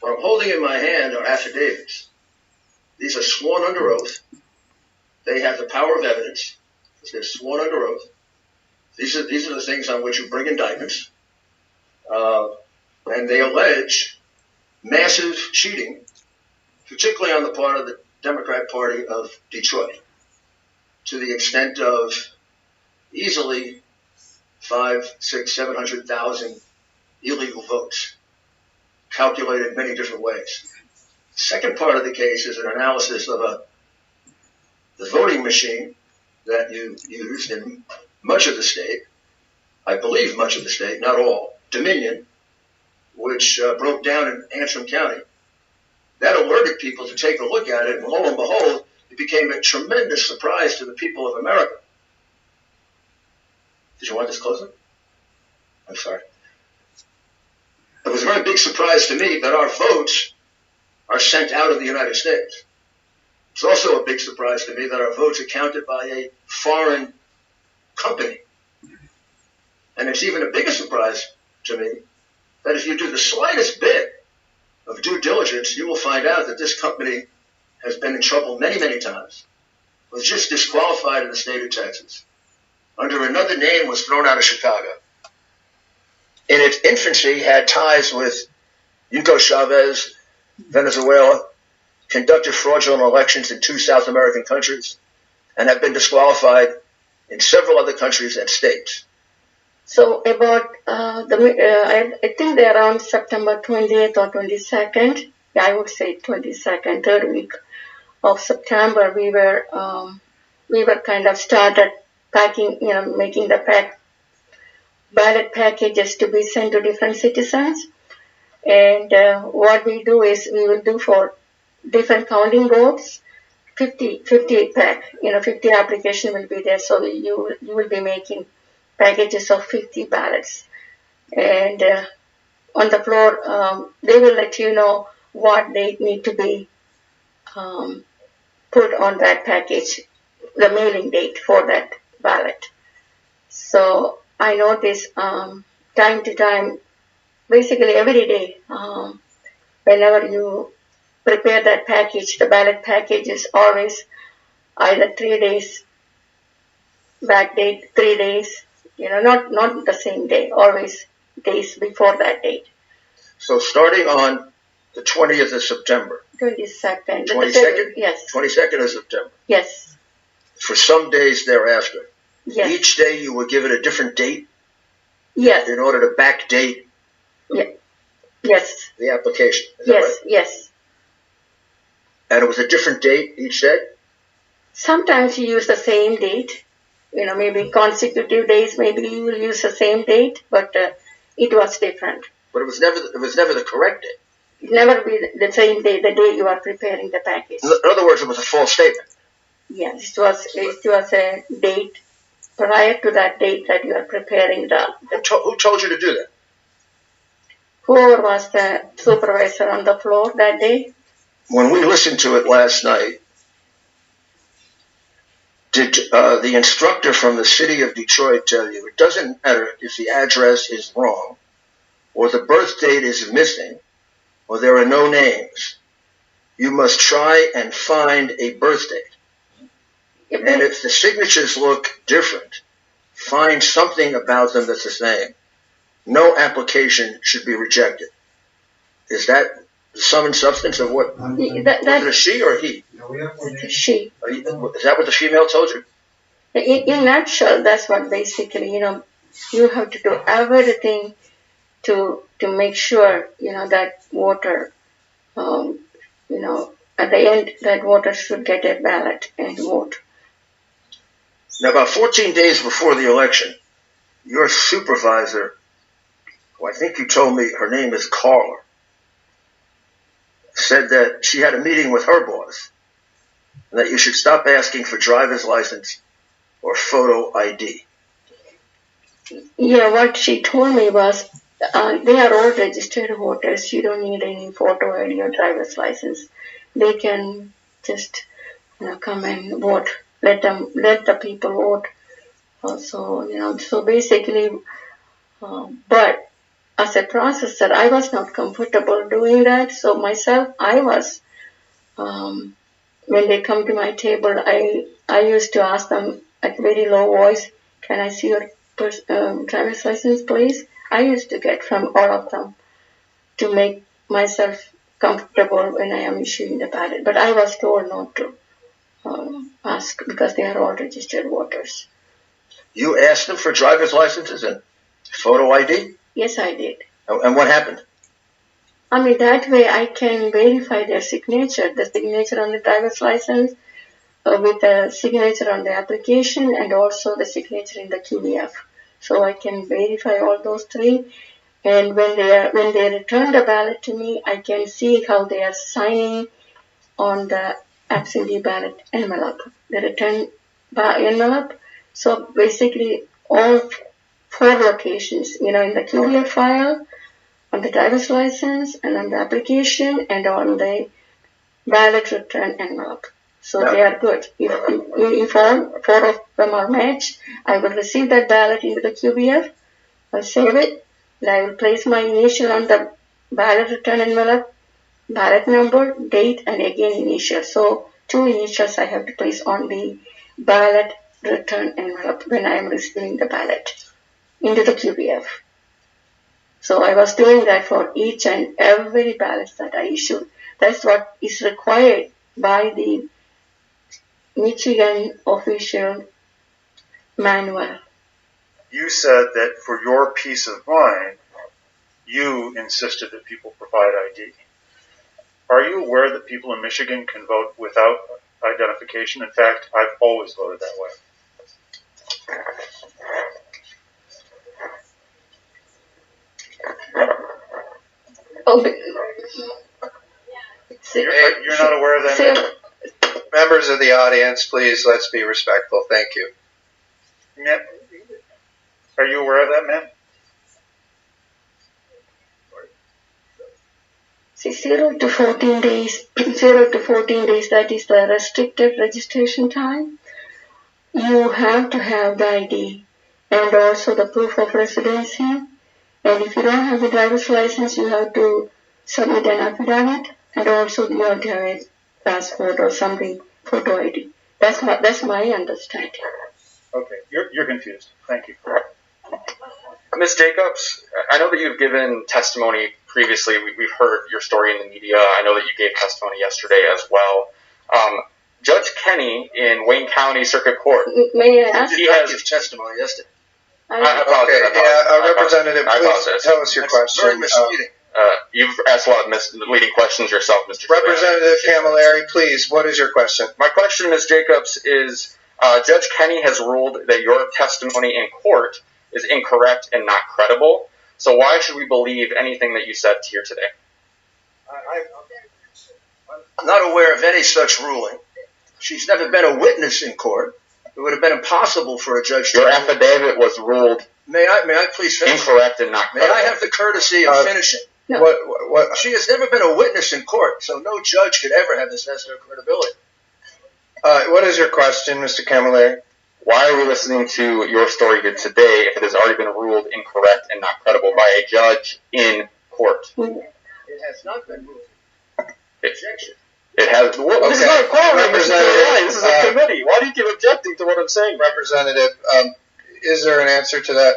What I'm holding in my hand are affidavits. These are sworn under oath. They have the power of evidence because they're sworn under oath. These are the things on which you bring indictments. And they allege massive cheating, particularly on the part of the Democrat Party of Detroit, to the extent of easily 500,000, 600,000, 700,000 illegal votes, calculated many different ways. The second part of the case is an analysis of the voting machine that you used in much of the state, I believe much of the state, not all, Dominion, which broke down in Antrim County. That alerted people to take a look at it, and lo and behold, it became a tremendous surprise to the people of America. Did you want this closer? I'm sorry. It was a very big surprise to me that our votes are sent out of the United States. It's also a big surprise to me that our votes are counted by a foreign company. And it's even a bigger surprise to me that if you do the slightest bit of due diligence, you will find out that this company has been in trouble many, many times. Was just disqualified in the state of Texas. Under another name, was thrown out of Chicago. In its infancy, had ties with Hugo Chavez, Venezuela, conducted fraudulent elections in 2 South American countries, and have been disqualified in several other countries and states. So about I think they're around September 20th or 22nd. Yeah, I would say 22nd, third week of September. We were kind of started packing, making the ballot packages to be sent to different citizens. And what we do is we will do for different counting boards, 50 pack, 50 application will be there. So you will be making packages of 50 ballots. And on the floor, they will let you know what date need to be put on that package, the mailing date for that ballot. So I notice time to time, basically every day, whenever you prepare that package, the ballot package is always either 3 days, back date, 3 days, not the same day, always days before that date. So starting on the 20th of September. 22nd. 22nd? Yes. 22nd of September. Yes. For some days thereafter. Yes. Each day you were given a different date? Yes. In order to backdate yes. the application. Is yes, that right? Yes. And it was a different date each day? Sometimes you use the same date. Maybe consecutive days, maybe you will use the same date, but it was different. But it was never the correct date. It never be the same day, the day you are preparing the package. In other words, it was a false statement. Yes, it was a date prior to that date that you are preparing the. Who told you to do that? Whoever was the supervisor on the floor that day. When we listened to it last night, did the instructor from the city of Detroit tell you it doesn't matter if the address is wrong, or the birth date is missing, or there are no names? You must try and find a birth date. And if the signatures look different, find something about them that's the same. No application should be rejected. Is that the sum and substance of what? Was it a she or a he? She. Is that what the female told you? In a nutshell, that's what basically, you have to do everything to make sure, that voter, at the end, that voter should get a ballot and vote. Now, about 14 days before the election, your supervisor, who I think you told me her name is Carla, said that she had a meeting with her boss and that you should stop asking for driver's license or photo ID. Yeah, what she told me was they are all registered voters. You don't need any photo ID or driver's license. They can just come and vote. Let the people vote. So basically, but as a processor, I was not comfortable doing that. So myself, I was, when they come to my table, I used to ask them at very low voice, can I see your driver's license, please? I used to get from all of them to make myself comfortable when I am issuing the ballot. But I was told not to ask because they are all registered voters. You asked them for driver's licenses and photo ID? Yes, I did. And what happened? I mean, that way I can verify their signature, the signature on the driver's license, with the signature on the application and also the signature in the QBF. So I can verify all those three. And when they return the ballot to me, I can see how they are signing on the absentee ballot envelope, the return envelope. So basically, all 4 locations, in the QBF file, on the driver's license, and on the application, and on the ballot return envelope. So they are good. If all 4 of them are matched, I will receive that ballot into the QBF, I'll save it, and I will place my initial on the ballot return envelope, ballot number, date, and again initial. So 2 initials I have to place on the ballot return envelope when I am receiving the ballot into the QBF. So I was doing that for each and every ballot that I issued. That's what is required by the Michigan official manual. You said that for your peace of mind, you insisted that people provide ID. Are you aware that people in Michigan can vote without identification? In fact, I've always voted that way. You're not aware of that? Members of the audience, please, let's be respectful. Thank you. Ma'am, are you aware of that, ma'am? See, 0 to 14 days, 0 to 14 days, that is the restricted registration time. You have to have the ID and also the proof of residency. And if you don't have the driver's license, you have to submit an affidavit, and also you have to have a passport or something, photo ID. That's my understanding. Okay, you're confused. Thank you. Ms. Jacobs, I know that you've given testimony previously. We've heard your story in the media. I know that you gave testimony yesterday as well. Judge Kenny in Wayne County Circuit Court. May I ask? He has his testimony yesterday. Representative, please tell us your question. Very misleading. You've asked a lot of misleading questions yourself, Mr. Representative Camilleri, please, what is your question? My question, Ms. Jacobs, is Judge Kenny has ruled that your testimony in court is incorrect and not credible. So why should we believe anything that you said here today? I'm not aware of any such ruling. She's never been a witness in court. It would have been impossible for a judge to... Your affidavit was ruled May I please finish? Incorrect and not credible. May I have the courtesy of finishing? No. What? She has never been a witness in court, so no judge could ever have assessed her credibility. What is your question, Mr. Camilleri? Why are we listening to your story here today if it has already been ruled incorrect and not credible by a judge in court? It has not been ruled. Objection. It has. Well, this is not a court. This is a committee. Why do you keep objecting to what I'm saying? Representative, is there an answer to that?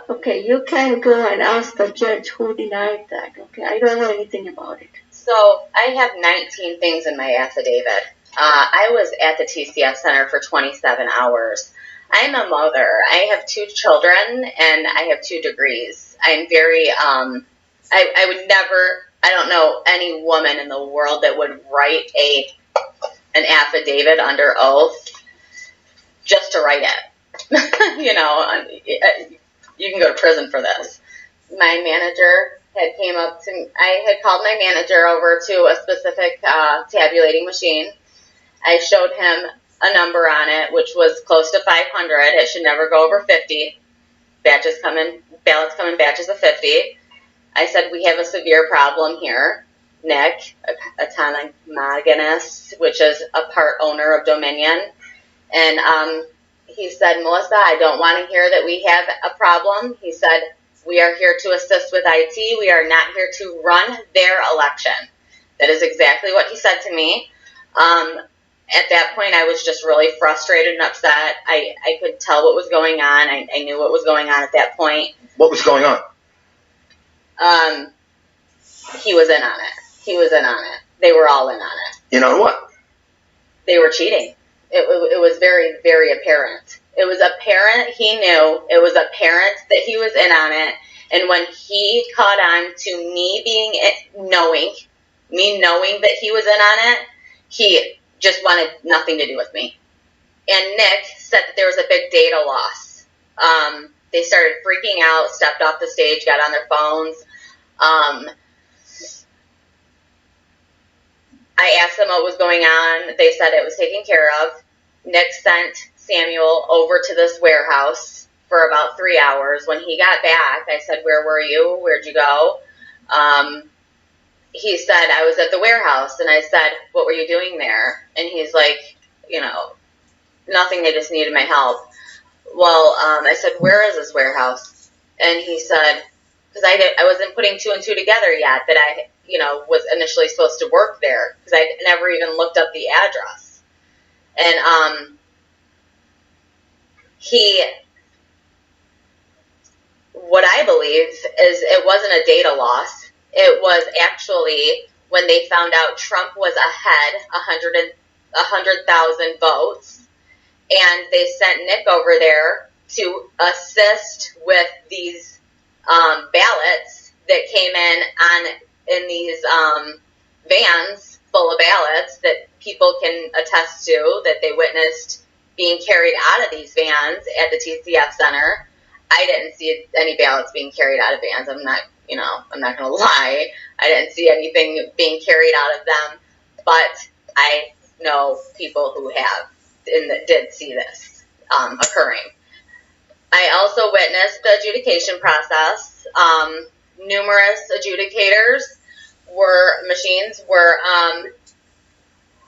Okay, you can go and ask the judge who denied that. Okay, I don't know anything about it. So I have 19 things in my affidavit. I was at the TCF Center for 27 hours. I'm a mother. I have 2 children and I have 2 degrees. I'm very, I would never, I don't know any woman in the world that would write an affidavit under oath just to write it. You know, you can go to prison for this. My manager had came up to me. I had called my manager over to a specific tabulating machine. I showed him a number on it, which was close to 500. It should never go over 50. Ballots come in batches of 50. I said, we have a severe problem here. Nick, autonomous, which is a part owner of Dominion. And he said, Melissa, I don't want to hear that we have a problem. He said, We are here to assist with IT. We are not here to run their election. That is exactly what he said to me. At that point, I was just really frustrated and upset. I could tell what was going on. I knew what was going on at that point. What was going on? He was in on it. He was in on it. They were all in on it. In on what? They were cheating. It was very, very apparent. It was apparent he knew. It was apparent that he was in on it. And when he caught on to me knowing that he was in on it, he just wanted nothing to do with me. And Nick said that there was a big data loss. They started freaking out, stepped off the stage, got on their phones. I asked them what was going on. They said it was taken care of. Nick sent Samuel over to this warehouse for about 3 hours. When he got back, I said, "Where were you? Where'd you go?" He said, "I was at the warehouse." And I said, "What were you doing there?" And he's like, "Nothing. They just needed my help." Well, I said, "Where is this warehouse?" And he said, because I wasn't putting two and two together yet, that I was initially supposed to work there, because I never even looked up the address. And what I believe is it wasn't a data loss. It was actually when they found out Trump was ahead 100,000 votes, and they sent Nick over there to assist with these ballots that came in these vans full of ballots that people can attest to, that they witnessed being carried out of these vans at the TCF Center. I didn't see any ballots being carried out of vans. I'm not going to lie. I didn't see anything being carried out of them, but I know people who have and that did see this occurring. I also witnessed the adjudication process. Numerous adjudicators machines were,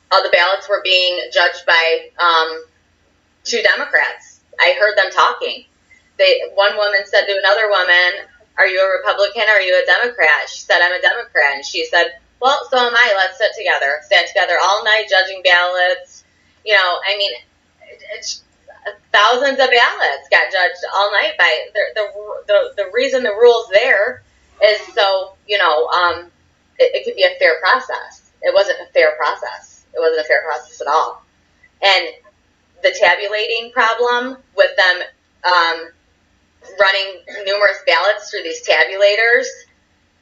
all the ballots were being judged by 2 Democrats. I heard them talking. One woman said to another woman, "Are you a Republican or are you a Democrat?" She said, "I'm a Democrat." And she said, "Well, so am I. Let's sit together." Sat together all night judging ballots. It's thousands of ballots got judged all night by the reason the rule's there is so it could be a fair process. It wasn't a fair process. It wasn't a fair process at all. And the tabulating problem with them running numerous ballots through these tabulators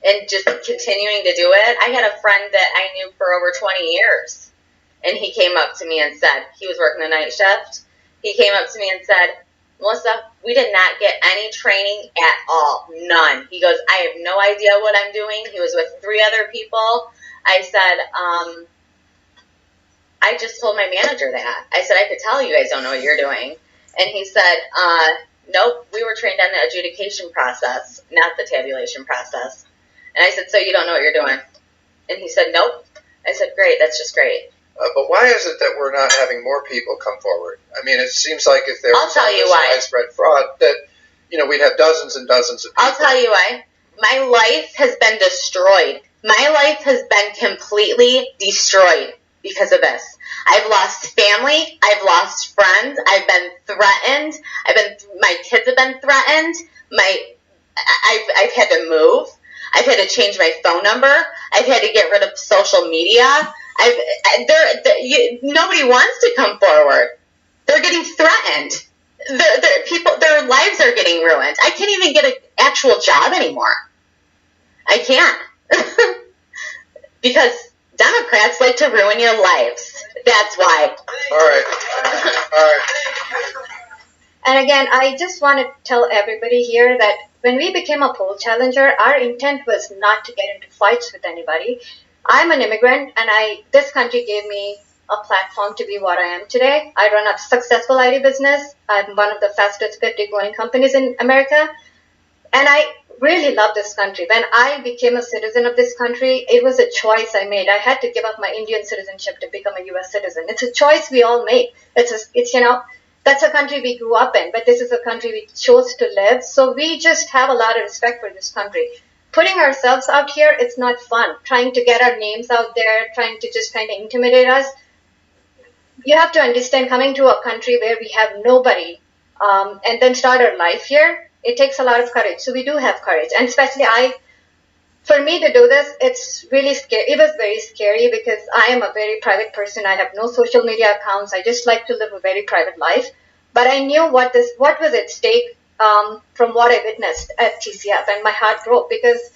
and just continuing to do it. I had a friend that I knew for over 20 years, and he came up to me and said, he was working the night shift. He came up to me and said, "Melissa, we did not get any training at all. None." He goes, "I have no idea what I'm doing." He was with 3 other people. I said, I just told my manager that. I said, "I could tell you guys don't know what you're doing." And he said, "Nope, we were trained on the adjudication process, not the tabulation process." And I said, "So you don't know what you're doing?" And he said, "Nope." I said, "Great, that's just great." But why is it that we're not having more people come forward? I mean, it seems like if there I'll was tell you why. widespread fraud, that we'd have dozens and dozens of people. I'll tell you why. My life has been destroyed. My life has been completely destroyed because of this. I've lost family. I've lost friends. I've been threatened. My kids have been threatened. I've had to move. I've had to change my phone number. I've had to get rid of social media. Nobody wants to come forward. They're getting threatened. Their lives are getting ruined. I can't even get an actual job anymore. I can't. Because Democrats like to ruin your lives. That's why. All right. And again, I just want to tell everybody here that when we became a poll challenger, our intent was not to get into fights with anybody. I'm an immigrant, and this country gave me a platform to be what I am today. I run a successful IT business. I'm one of the fastest 50 growing companies in America. And I really love this country. When I became a citizen of this country, it was a choice I made. I had to give up my Indian citizenship to become a U.S. citizen. It's a choice we all make. That's a country we grew up in, but this is a country we chose to live. So we just have a lot of respect for this country. Putting ourselves out here, it's not fun. Trying to get our names out there, trying to just kind of intimidate us. You have to understand, coming to a country where we have nobody, and then start our life here, it takes a lot of courage. So we do have courage. And especially for me to do this, it's really scary. It was very scary because I am a very private person. I have no social media accounts. I just like to live a very private life. But I knew what was at stake from what I witnessed at TCF, and my heart broke because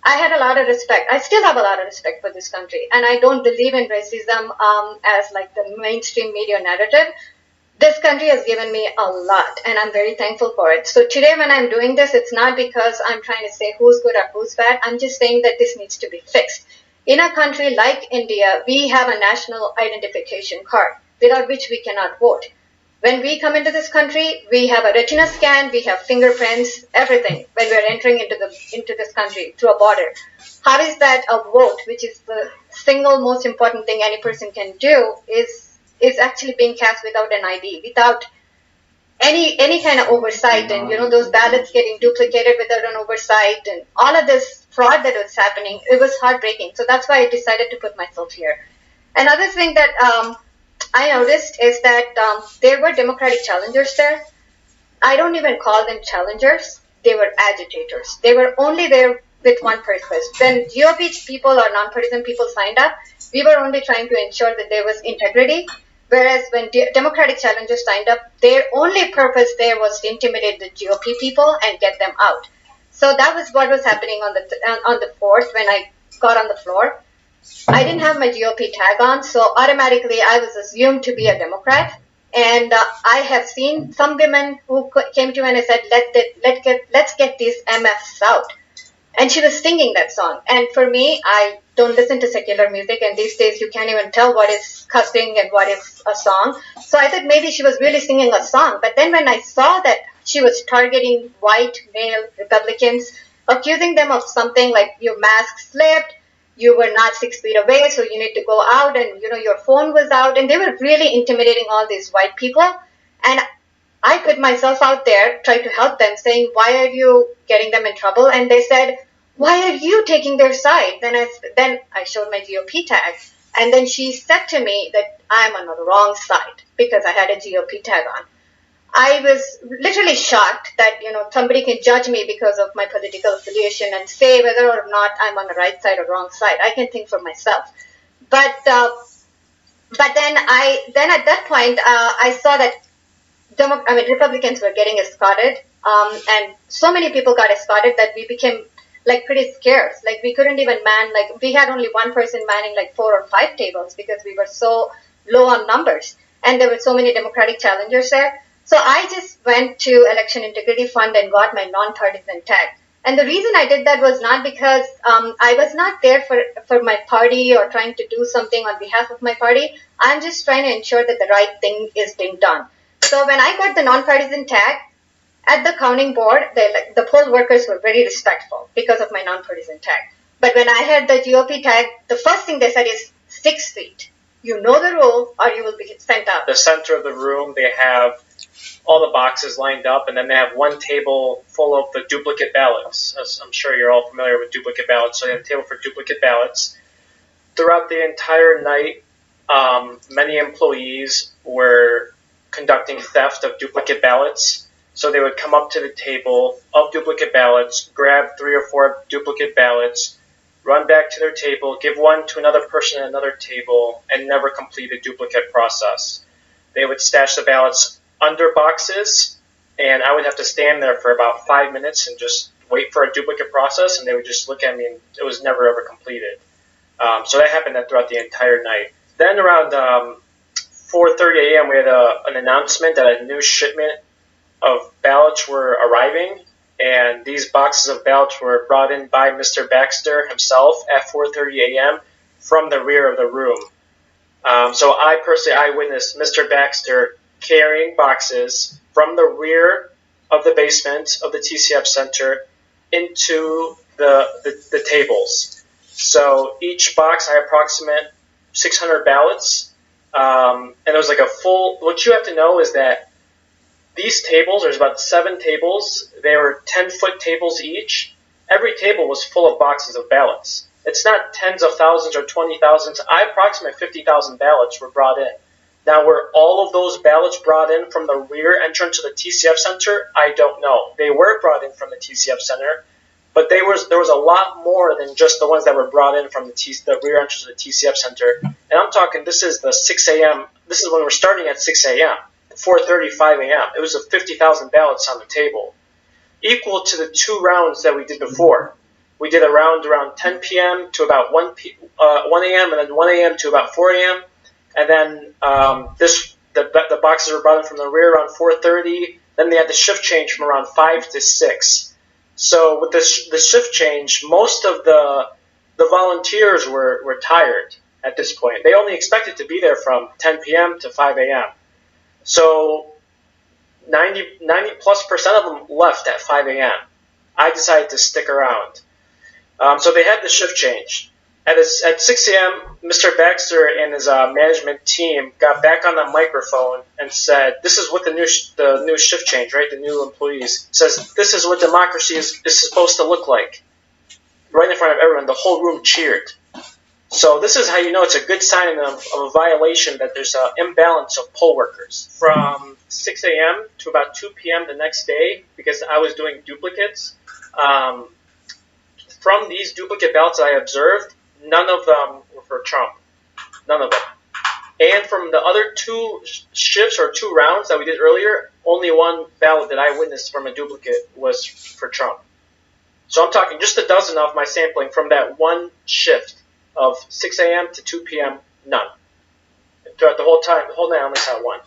I had a lot of respect. I still have a lot of respect for this country, and I don't believe in racism as like the mainstream media narrative. This country has given me a lot, and I'm very thankful for it. So today when I'm doing this, it's not because I'm trying to say who's good or who's bad. I'm just saying that this needs to be fixed. In a country like India, we have a national identification card without which we cannot vote. When we come into this country, we have a retina scan, we have fingerprints, everything when we're entering into this country through a border. How is that a vote, which is the single most important thing any person can do, is actually being cast without an ID, without any kind of oversight, and those ballots getting duplicated without an oversight, and all of this fraud that was happening, it was heartbreaking. So that's why I decided to put myself here. Another thing that I noticed is that there were Democratic challengers there. I don't even call them challengers. They were agitators. They were only there with one purpose. When GOP people or nonpartisan people signed up, we were only trying to ensure that there was integrity. Whereas when Democratic challengers signed up, their only purpose there was to intimidate the GOP people and get them out. So that was what was happening on the 4th when I got on the floor. I didn't have my GOP tag on, so automatically I was assumed to be a Democrat. And I have seen some women who came to me and said, let's get these MFs out. And she was singing that song. And for me, I don't listen to secular music, and these days you can't even tell what is cussing and what is a song. So I thought maybe she was really singing a song. But then when I saw that she was targeting white male Republicans, accusing them of something like your mask slipped, you were not 6 feet away, so you need to go out, and your phone was out, and they were really intimidating all these white people. And I put myself out there, tried to help them, saying, why are you getting them in trouble? And they said, why are you taking their side? Then I showed my GOP tag, and then she said to me that I'm on the wrong side because I had a GOP tag on. I was literally shocked that, somebody can judge me because of my political affiliation and say whether or not I'm on the right side or wrong side. I can think for myself. But then at that point, I saw that Republicans were getting escorted, and so many people got escorted that we became pretty scarce. We couldn't even man, we had only one person manning 4 or 5 tables because we were so low on numbers, and there were so many Democratic challengers there. So I just went to Election Integrity Fund and got my nonpartisan tag. And the reason I did that was not because I was not there for my party or trying to do something on behalf of my party. I'm just trying to ensure that the right thing is being done. So when I got the nonpartisan tag, at the counting board, the poll workers were very respectful because of my nonpartisan tag. But when I had the GOP tag, the first thing they said is 6 feet. You know the rule or you will be sent out. The center of the room, they have all the boxes lined up, and then they have one table full of the duplicate ballots. As I'm sure you're all familiar with duplicate ballots. So they have a table for duplicate ballots. Throughout the entire night, many employees were conducting theft of duplicate ballots. So they would come up to the table of duplicate ballots, grab 3 or 4 duplicate ballots, run back to their table, give one to another person at another table, and never complete a duplicate process. They would stash the ballots under boxes, and I would have to stand there for about 5 minutes and just wait for a duplicate process, and they would just look at me, and it was never ever completed. So that happened throughout the entire night. Then around 4:30 a.m., we had an announcement that a new shipment of ballots were arriving, and these boxes of ballots were brought in by Mr. Baxter himself at 4:30 a.m. from the rear of the room. So I personally eyewitnessed Mr. Baxter carrying boxes from the rear of the basement of the TCF Center into the tables. So each box, I approximate 600 ballots, And it was like a full, what you have to know is that these tables, there's about 7 tables. They were 10-foot tables each. Every table was full of boxes of ballots. It's not tens of thousands or 20,000s. I approximate 50,000 ballots were brought in. Now, were all of those ballots brought in from the rear entrance to the TCF Center? I don't know. They were brought in from the TCF Center, but there was a lot more than just the ones that were brought in from the rear entrance to the TCF Center. And I'm talking, this is the 6 a.m. This is when we're starting at 6 a.m., 4:30, 5 a.m. It was 50,000 ballots on the table, equal to the 2 rounds that we did before. We did a round around 10 p.m. to about 1 a.m. and then 1 a.m. to about 4 a.m. And then the boxes were brought in from the rear around 4:30. Then they had the shift change from around 5 to 6. So with the shift change, most of the volunteers were tired at this point. They only expected to be there from 10 p.m. to 5 a.m. So 90+% of them left at 5 a.m. I decided to stick around. So they had the shift change. At 6 a.m., Mr. Baxter and his management team got back on the microphone and said, this is what the new shift change, right? The new employees says, this is what democracy is supposed to look like. Right in front of everyone, the whole room cheered. So this is how you know it's a good sign of a violation, that there's an imbalance of poll workers. From 6 a.m. to about 2 p.m. the next day, because I was doing duplicates, from these duplicate ballots I observed, none of them were for Trump. None of them. And from the other 2 shifts or 2 rounds that we did earlier, only 1 ballot that I witnessed from a duplicate was for Trump. So I'm talking just a dozen of my sampling from that 1 shift of 6 a.m. to 2 p.m., none. Throughout the whole night, I only saw 1.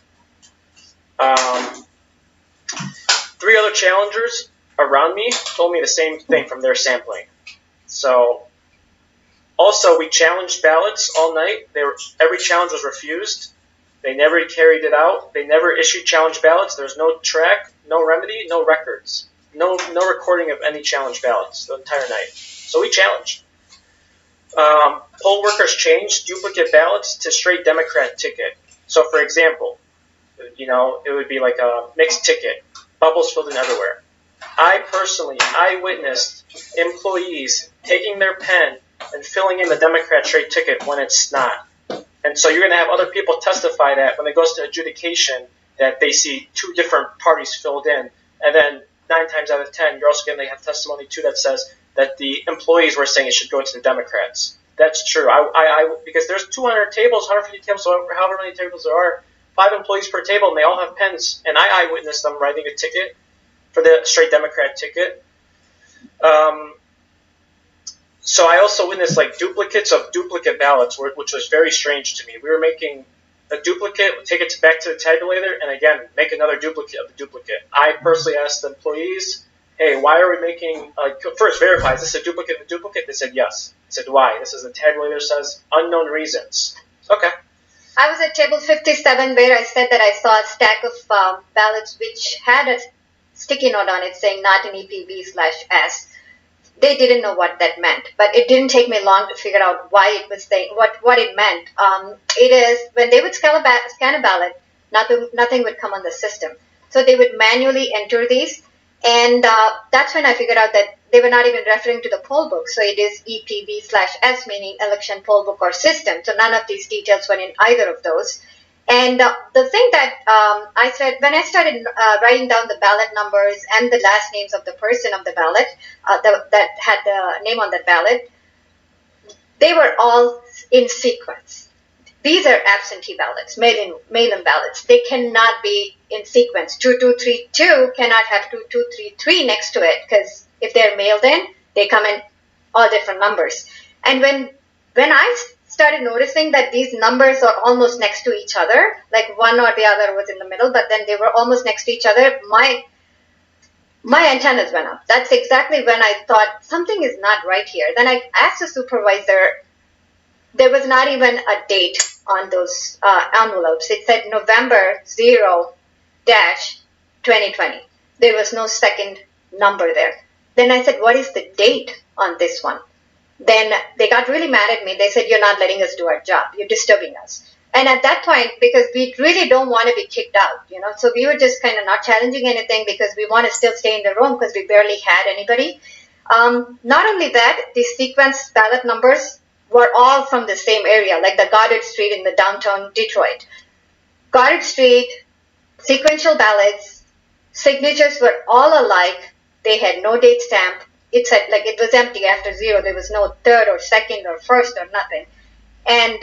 3 other challengers around me told me the same thing from their sampling. So, also, we challenged ballots all night. Every challenge was refused. They never carried it out. They never issued challenge ballots. There's no track, no remedy, no records. No recording of any challenge ballots the entire night. So we challenged. Poll workers changed duplicate ballots to straight Democrat ticket. So, for example, it would be like a mixed ticket, bubbles filled in everywhere. I witnessed employees taking their pen and filling in the Democrat straight ticket when it's not. And so you're going to have other people testify that when it goes to adjudication that they see 2 different parties filled in. And then 9 times out of 10, you're also going to have testimony too that says that the employees were saying it should go to the Democrats. That's true. Because there's 200 tables, 150 tables, so however many tables there are, 5 employees per table, and they all have pens. And I witnessed them writing a ticket for the straight Democrat ticket. So I also witnessed like duplicates of duplicate ballots, which was very strange to me. We were making a duplicate, take it back to the tabulator, and again, make another duplicate of the duplicate. I personally asked the employees, hey, why are we making, first verify, is this a duplicate of a duplicate? They said yes. I said, why? This is the tabulator says unknown reasons. Okay. I was at table 57 where I said that I saw a stack of ballots which had a sticky note on it saying not an EPB/S. They didn't know what that meant, but it didn't take me long to figure out why it was saying what it meant. It is when they would scan a ballot, nothing would come on the system, so they would manually enter these, and that's when I figured out that they were not even referring to the poll book. So it is EPB/S, meaning election poll book or system. So none of these details were in either of those. And the thing that I said, when I started writing down the ballot numbers and the last names of the person of the ballot that had the name on that ballot, they were all in sequence. These are absentee ballots, mail-in ballots. They cannot be in sequence. 2232 cannot have 2233 next to it, because if they're mailed in, they come in all different numbers. And when I started noticing that these numbers are almost next to each other, like one or the other was in the middle, but then they were almost next to each other, my antennas went up. That's exactly when I thought something is not right here. Then I asked the supervisor. There was not even a date on those envelopes. It said November 0-2020. There was no second number there. Then I said, what is the date on this one? Then they got really mad at me. They said, you're not letting us do our job. You're disturbing us. And at that point, because we really don't want to be kicked out, so we were just kind of not challenging anything because we want to still stay in the room because we barely had anybody. Not only that, the sequence ballot numbers were all from the same area, like the Goddard Street in the downtown Detroit. Goddard Street, sequential ballots, signatures were all alike. They had no date stamp. It said, like, it was empty after 0. There was no third or second or first or nothing. And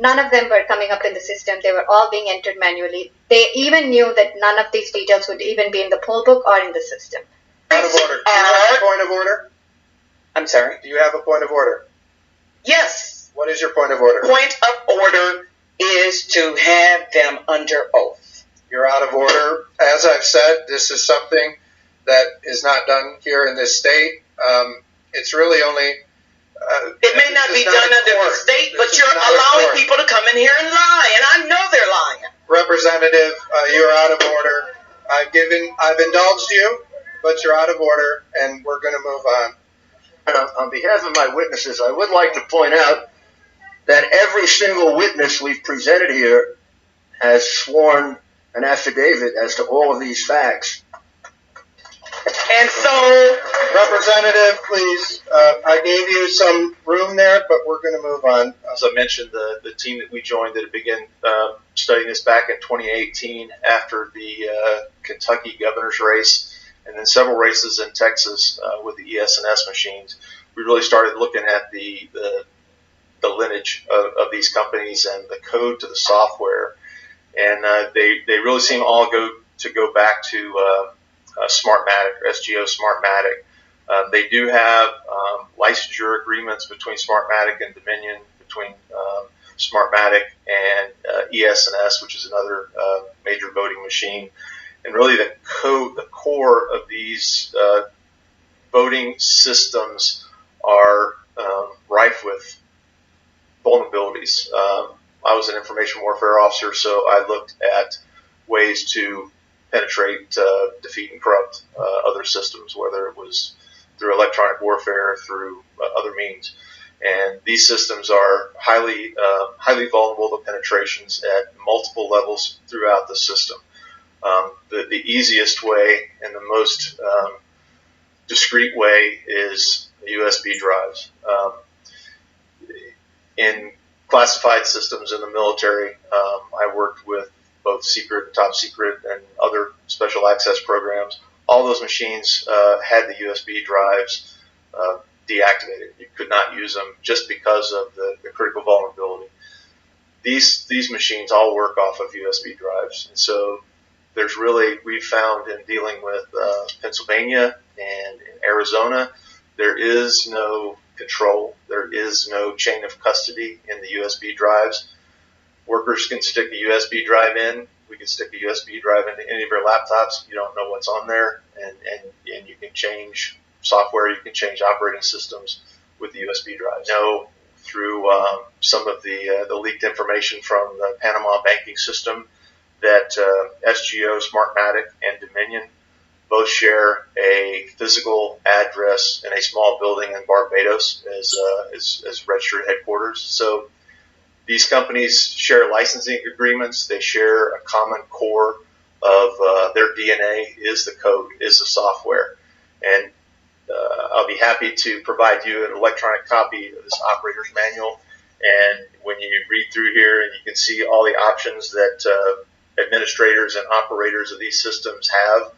none of them were coming up in the system. They were all being entered manually. They even knew that none of these details would even be in the poll book or in the system. Point of order. Do you have a point of order? I'm sorry? Do you have a point of order? Yes. What is your point of order? Point of order is to have them under oath. You're out of order. As I've said, this is something that is not done here in this state. It's really only... it may not be done under the state, but you're allowing people to come in here and lie, and I know they're lying. Representative, you're out of order. I've indulged you, but you're out of order, and we're going to move on. On behalf of my witnesses, I would like to point out that every single witness we've presented here has sworn an affidavit as to all of these facts. And so, Representative, please, I gave you some room there, but we're going to move on. As I mentioned, the team that we joined that began studying this back in 2018 after the Kentucky governor's race, and then several races in Texas with the ES&S machines, we really started looking at the lineage of these companies and the code to the software, and they really seem all go back to Smartmatic, or SGO Smartmatic. They do have licensure agreements between Smartmatic and Dominion, between Smartmatic and ES&S, which is another major voting machine. And really the core of these voting systems are rife with vulnerabilities. I was an information warfare officer, so I looked at ways to penetrate, defeat, and corrupt other systems, whether it was through electronic warfare, through other means. And these systems are highly vulnerable to penetrations at multiple levels throughout the system. The easiest way and the most discreet way is USB drives. In classified systems in the military, I worked with both secret, top secret, and other special access programs. All those machines had the USB drives deactivated. You could not use them just because of the critical vulnerability. These machines all work off of USB drives, and so we've found in dealing with Pennsylvania and in Arizona, there is no control, there is no chain of custody in the USB drives. Workers can stick a USB drive in. We can stick a USB drive into any of our laptops. You don't know what's on there, and you can change software, you can change operating systems with the USB drives. Through some of the leaked information from the Panama banking system, that SGO, Smartmatic, and Dominion both share a physical address in a small building in Barbados as registered headquarters. So these companies share licensing agreements. They share a common core of their DNA is the code, is the software. And I'll be happy to provide you an electronic copy of this operator's manual. And when you read through here, and you can see all the options that administrators and operators of these systems have,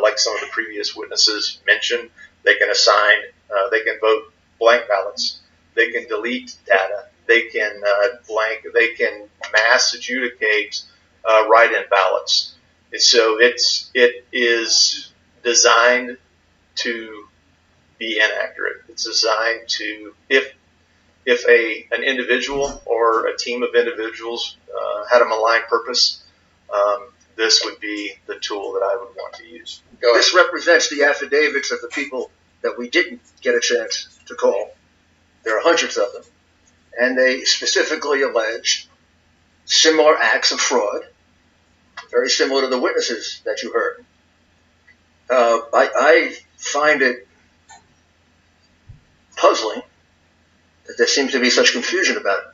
like some of the previous witnesses mentioned, they can assign, they can vote blank ballots, they can delete data, they can they can mass adjudicate write-in ballots. And so it is designed to be inaccurate. It's designed to, if an individual or a team of individuals had a malign purpose, this would be the tool that I would want to use. This represents the affidavits of the people that we didn't get a chance to call. There are hundreds of them. And they specifically allege similar acts of fraud, very similar to the witnesses that you heard. I find it puzzling that there seems to be such confusion about it.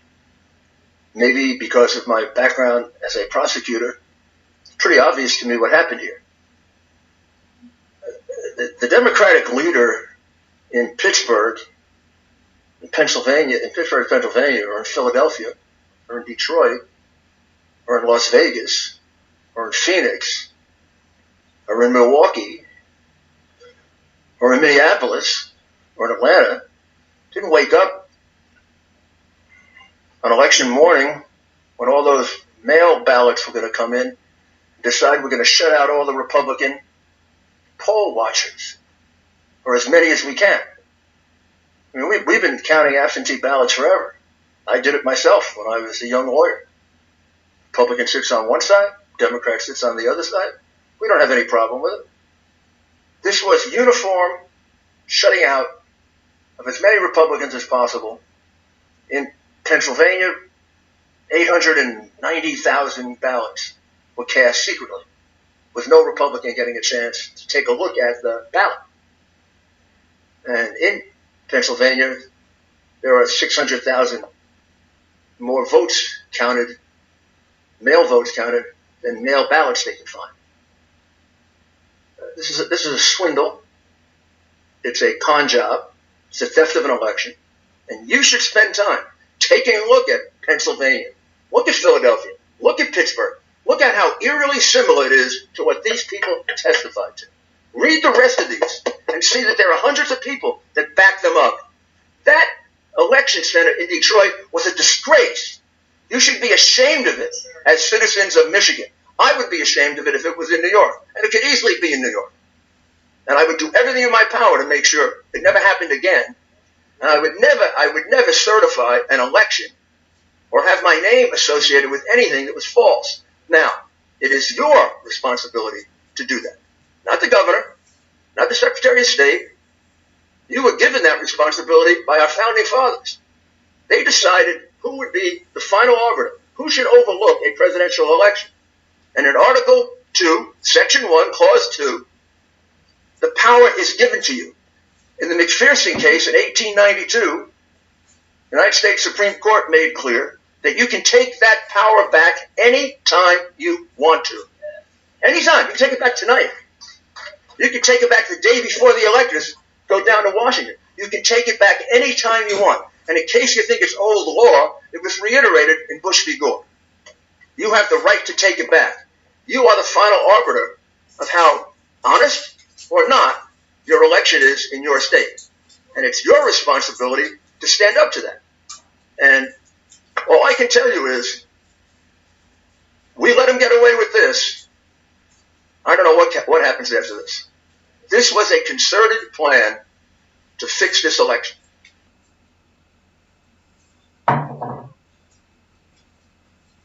maybe because of my background as a prosecutor, it's pretty obvious to me what happened here. The Democratic leader in Pittsburgh, Pennsylvania, or in Philadelphia, or in Detroit, or in Las Vegas, or in Phoenix, or in Milwaukee, or in Minneapolis, or in Atlanta, didn't wake up on election morning when all those mail ballots were going to come in, decide we're going to shut out all the Republican poll watchers, or as many as we can. I mean, we've been counting absentee ballots forever. I did it myself when I was a young lawyer. Republican sits on one side, Democrat sits on the other side. We don't have any problem with it. This was uniform shutting out of as many Republicans as possible. In Pennsylvania, 890,000 ballots were cast secretly, with no Republican getting a chance to take a look at the ballot. And in Pennsylvania, there are 600,000 more votes counted, mail votes counted, than mail ballots they can find. This is a swindle. It's a con job. It's a theft of an election. And you should spend time taking a look at Pennsylvania. Look at Philadelphia. Look at Pittsburgh. Look at how eerily similar it is to what these people testified to. Read the rest of these and see that there are hundreds of people that back them up. That election center in Detroit was a disgrace. You should be ashamed of it as citizens of Michigan. I would be ashamed of it if it was in New York, and it could easily be in New York. And I would do everything in my power to make sure it never happened again. And I would never certify an election or have my name associated with anything that was false. Now, it is your responsibility to do that. Not the governor, not the Secretary of State. You were given that responsibility by our founding fathers. They decided who would be the final arbiter, who should overlook a presidential election. And in Article 2, Section 1, Clause 2, the power is given to you. In the McPherson case in 1892, the United States Supreme Court made clear that you can take that power back any time you want to. Anytime. You can take it back tonight. You can take it back the day before the electors go down to Washington. You can take it back any time you want. And in case you think it's old law, it was reiterated in Bush v. Gore. You have the right to take it back. You are the final arbiter of how honest or not your election is in your state. And it's your responsibility to stand up to that. And all I can tell you is, we let them get away with this. I don't know what happens after this. This was a concerted plan to fix this election.